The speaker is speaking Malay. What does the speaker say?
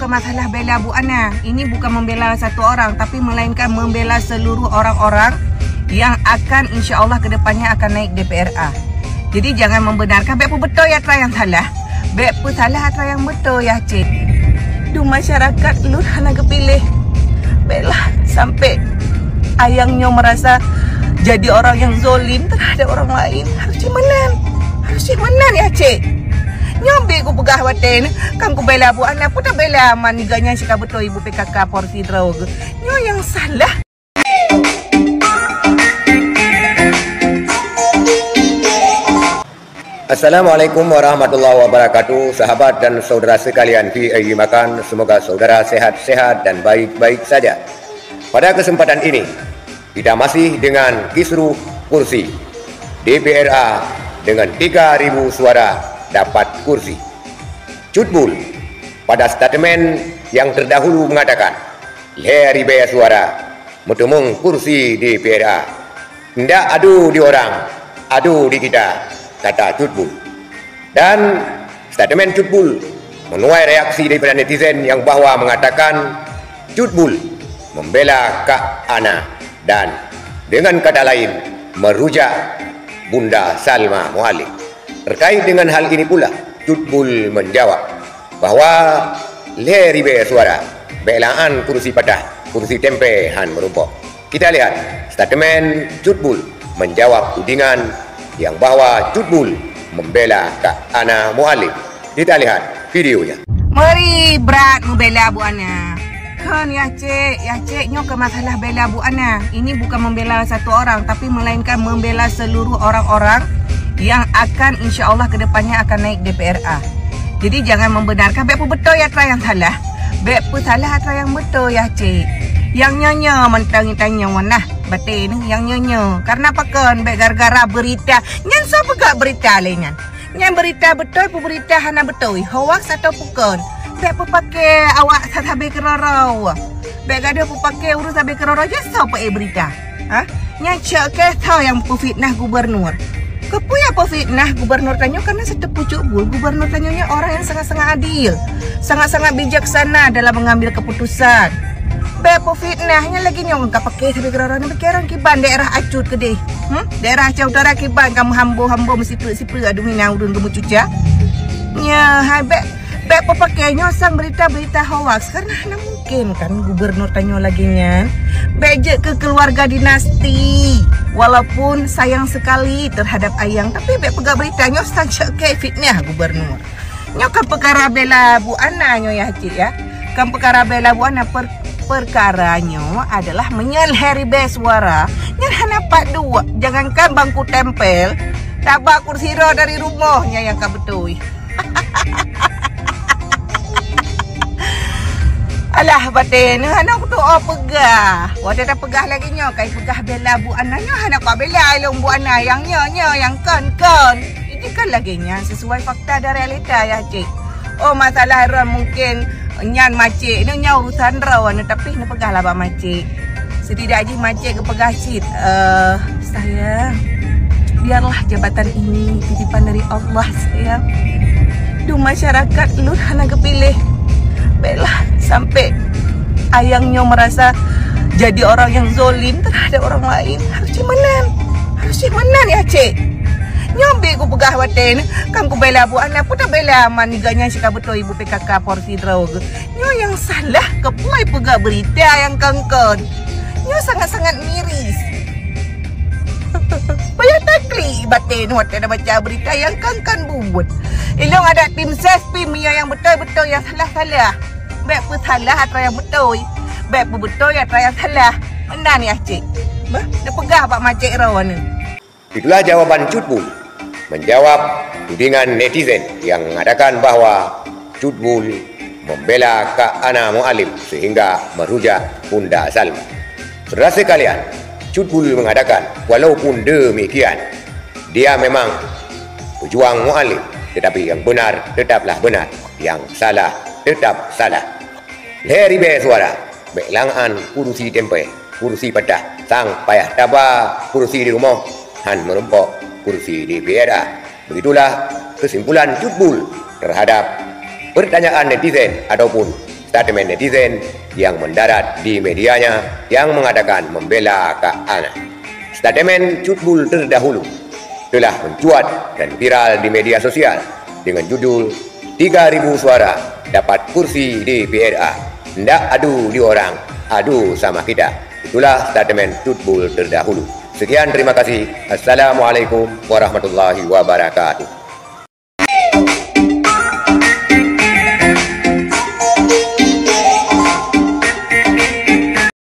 ke masalah bela Bu Ana. Ini bukan membela satu orang, tapi melainkan membela seluruh orang-orang yang akan insya-Allah kedepannya akan naik DPRA. Jadi jangan membenarkan bepu betul ya tra yang salah. Bepu salah tra yang betul ya cik. Duh masyarakat lu hana kepilih. Belah sampai ayangnya merasa jadi orang yang zolim terhadap orang lain. Harus dimenan. Harus dimenan ya cik. Nyambi ku pegah waten, kan ku bela Bu Ana pun tak bela maniganya sika betul ibu PKK porsi drog. Nyo yang salah. Assalamualaikum warahmatullahi wabarakatuh. Sahabat dan saudara sekalian fi ayyi makan, semoga saudara sehat-sehat dan baik-baik saja. Pada kesempatan ini kita masih dengan kisruh kursi DPRA dengan 3.000 suara dapat kursi. Cutbul pada statement yang terdahulu mengatakan leri bea suara mutumung kursi DPRA. Tidak adu di orang, adu di kita, kata Cutbul. Dan statement Cutbul menuai reaksi daripada netizen yang bahwa mengatakan Cutbul membela Kak Ana dan dengan kata lain merujak Bunda Salma Muhalim. Terkait dengan hal ini pula, Cutbul menjawab bahawa leri bea suara belaan kursi patah, kursi tempe han merumpok. Kita lihat statement Cutbul menjawab tudingan yang bahawa Cutbul membela Kak Ana Muhalim. Kita lihat videonya. Mari berat membela Bu Ana. Kan ya cik nyo ke masalah bela Bu Ana. Ini bukan membela satu orang, tapi melainkan membela seluruh orang-orang yang akan insya-Allah kedepannya akan naik DPRA. Jadi jangan membenarkan bepu betul ya tra yang salah. Bepu salah tra yang betul ya cik. Yang nyonya mentang-tanya mana batin yang nyonya. Karena apa kan be gara-gara berita. Nyan so pegak berita lengan. Nyan berita betul pu berita hana betul. Hoax atau bukan. Bepu pakai awak sahabe kerorau. Be gaduh pu pakai urus sahabe kerorau je so pe berita. Ha? Nyan cek ke tahu yang pu fitnah gubernur. Kepuya apa fitnah gubernur Tanyo karena setepu Cutbul. Gubernur Tanyonya orang yang sangat-sangat adil, sangat-sangat bijaksana dalam mengambil keputusan. Bepo fitnahnya lagi nyong ka pakai sampai kerana berkerang kiban daerah acut ke deh. Daerah Aceh Utara kiban kamu hambo mesti sipu adu minang udun kamu cuca. Nya hai bepo pakai nyosang berita-berita hoax karena mana mungkin kan gubernur Tanyo lagi nya bejek ke keluarga dinasti. Walaupun sayang sekali terhadap ayang, tapi bek pegak berita nyo saja ke fitnah gubernur. Nyo kan perkara bela Bu Ana nyo ya cik ya. Kan perkara bela Bu Ana perkaranya adalah menyelheri bea suara. Nyan napak dua. Jangankan bangku tempel, tabak kursi roda dari rumahnya yang ka betul. Alah batin, anak tu pegah. Wadah dah pegah lagi nyo, kai pegah bela Bu Ana nyo, anak kau bela ilmu Bu Ana yang nyo yang kan. Ini kan lagi nya sesuai fakta dan realita ya cik. Oh masalah ram mungkin nyan macik, ni nya urusan rawan tapi ni pegah lah bak macik. Setidaknya macik ke pegah cik. Sayang, biarlah jabatan ini titipan dari Allah sayang. Duh masyarakat lu hana kepilih. Belah sampai ayangnya merasa jadi orang yang zolim terhadap orang lain. Harus dimenan ya cik. Nyambi ku pegah waten, kan ku bela Bu Ana pun tak bela maniganya sika betul ibu PKK porsi drog. Nyo yang salah kepuai pegah berita yang kangkon. Nyo sangat-sangat miris. Payah takli batin waten dah baca berita yang kangkan buat. Ilong ada tim ses pim yang betul-betul yang salah-salah. Bek pun salah atau yang betul. Bek pun betul atau yang salah. Mana ni cik? Dia pegah pak macik rawan ni. Itulah jawaban Cutbul menjawab tudingan netizen yang mengatakan bahawa Cutbul membela Kak Ana Muhalim sehingga merujak Bunda Salma. Saudara sekalian, Cutbul mengatakan walaupun demikian dia memang pejuang Muhalim, tetapi yang benar tetaplah benar, yang salah tetap salah. Leri bea suara belangan kursi tempe, kursi patah, sang payah tabah kursi di rumah han merumpok kursi di DPRA. Begitulah kesimpulan Cutbul terhadap pertanyaan netizen ataupun statement netizen yang mendarat di medianya yang mengatakan membela Kak Ana. Statement Cutbul terdahulu telah mencuat dan viral di media sosial dengan judul 3.000 suara dapat kursi di PRA. Ndak adu di orang, adu sama kita. Itulah statement Cutbul terdahulu. Sekian, terima kasih. Assalamualaikum warahmatullahi wabarakatuh.